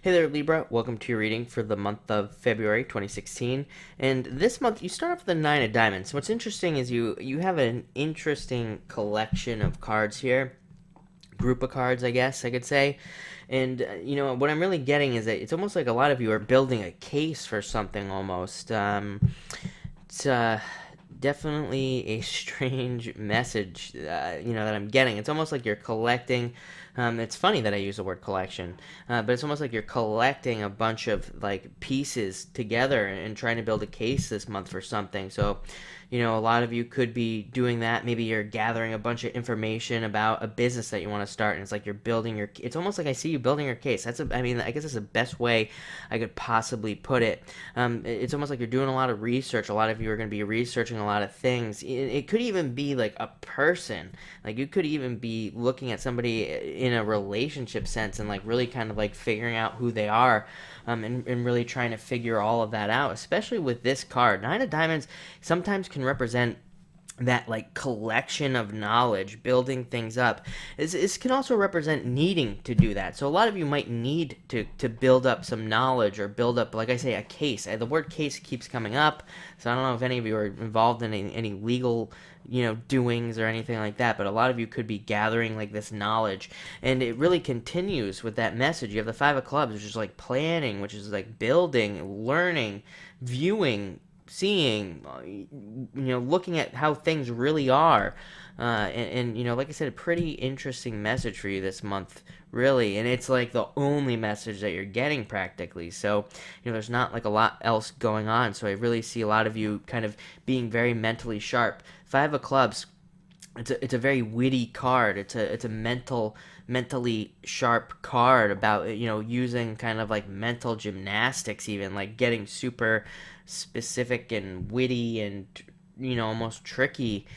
Hey there, Libra. Welcome to your reading for the month of February 2016. And this month, you start off with the Nine of Diamonds. What's interesting is you have an interesting collection of cards here, group of cards, I guess I could say. And what I'm really getting is that it's almost like a lot of you are building a case for something almost. It's definitely a strange message, that I'm getting. It's almost like you're collecting. It's funny that I use the word collection, but it's almost like you're collecting a bunch of like pieces together and trying to build a case this month for something. So, a lot of you could be doing that. Maybe you're gathering a bunch of information about a business that you want to start, and it's like you're building your. It's almost like I see you building your case. I guess that's the best way I could possibly put it. It's almost like you're doing a lot of research. A lot of you are going to be researching a lot of things. It could even be like a person. Like you could even be looking at somebody in a relationship sense and like really kind of like figuring out who they are, and really trying to figure all of that out. Especially with this card, Nine of Diamonds sometimes can represent that like collection of knowledge, building things up. This can also represent needing to do that. So a lot of you might need to build up some knowledge or build up, like I say, a case. The word case keeps coming up, so I don't know if any of you are involved in any legal doings or anything like that, but a lot of you could be gathering like this knowledge, and it really continues with that message. You have the Five of Clubs, which is like planning, which is like building, learning, viewing, seeing, looking at how things really are. And like I said, a pretty interesting message for you this month, really. And it's like the only message that you're getting practically. So, there's not like a lot else going on. So I really see a lot of you kind of being very mentally sharp. Five of Clubs, it's a very witty card. It's a mentally sharp card about using kind of like mental gymnastics, even like getting super specific and witty and almost tricky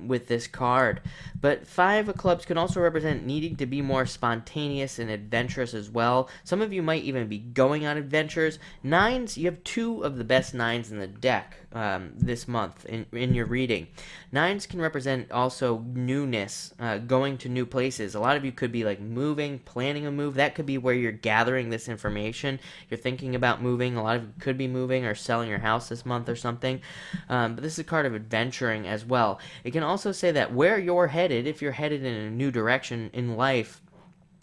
with this card. But Five of Clubs can also represent needing to be more spontaneous and adventurous as well. Some of you might even be going on adventures. Nines, you have two of the best nines in the deck this month in your reading. Nines can represent also newness, going to new places. A lot of you could be like moving, planning a move. That could be where you're gathering this information. You're thinking about moving. A lot of you could be moving or selling your house this month or something. But this is a card of adventuring as well. It can also say that where you're headed, if you're headed in a new direction in life,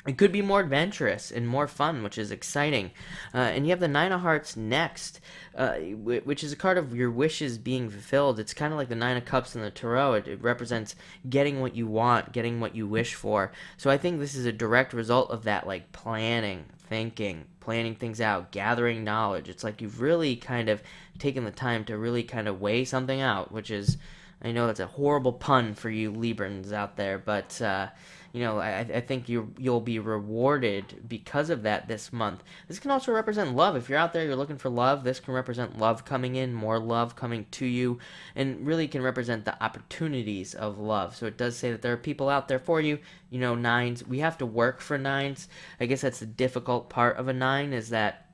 it could be more adventurous and more fun, which is exciting. And you have the Nine of Hearts next, which is a card of your wishes being fulfilled. It's kind of like the Nine of Cups in the Tarot. It represents getting what you want, getting what you wish for. So I think this is a direct result of that, like planning, thinking, planning things out, gathering knowledge. It's like you've really kind of taken the time to really kind of weigh something out, which is, I know that's a horrible pun for you Librans out there, but I think you'll be rewarded because of that this month. This can also represent love. If you're out there, you're looking for love, this can represent love coming in, more love coming to you, and really can represent the opportunities of love. So it does say that there are people out there for you. Nines, we have to work for nines. I guess that's the difficult part of a nine, is that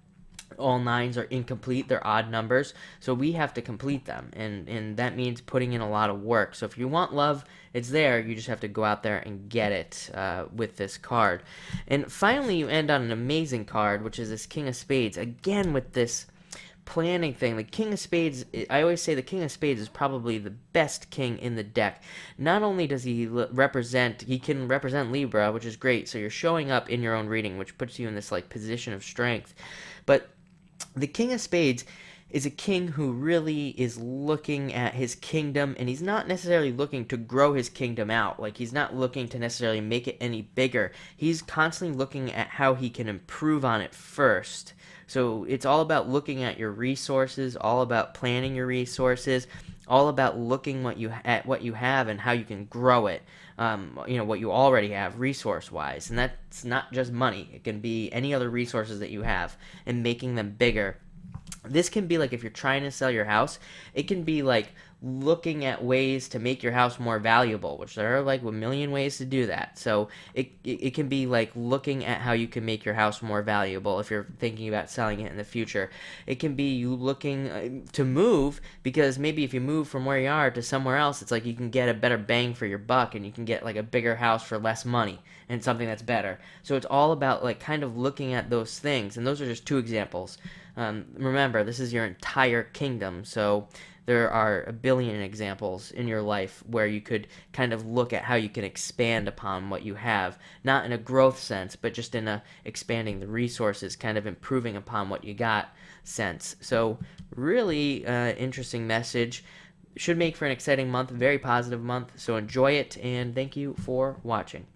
all nines are incomplete. They're odd numbers, so we have to complete them, and that means putting in a lot of work. So if you want love, it's there. You just have to go out there and get it with this card. And finally, you end on an amazing card, which is this King of Spades, again with this planning thing. The King of Spades, I always say the King of Spades is probably the best king in the deck. Not only does he can represent Libra, which is great, so you're showing up in your own reading, which puts you in this like position of strength, but the King of Spades is a king who really is looking at his kingdom, and he's not necessarily looking to grow his kingdom out. Like, he's not looking to necessarily make it any bigger. He's constantly looking at how he can improve on it first. So it's all about looking at your resources, all about planning your resources, all about looking at what you have and how you can grow it. What you already have resource-wise. And that's not just money. It can be any other resources that you have and making them bigger. This can be like if you're trying to sell your house, it can be like looking at ways to make your house more valuable, which there are like a million ways to do that. So it can be like looking at how you can make your house more valuable if you're thinking about selling it in the future. It can be you looking to move, because maybe if you move from where you are to somewhere else, it's like you can get a better bang for your buck and you can get like a bigger house for less money and something that's better. So it's all about like kind of looking at those things, and those are just two examples. Remember, this is your entire kingdom, so there are a billion examples in your life where you could kind of look at how you can expand upon what you have, not in a growth sense, but just in a expanding the resources, kind of improving upon what you got sense. So really interesting message. Should make for an exciting month, very positive month. So enjoy it, and thank you for watching.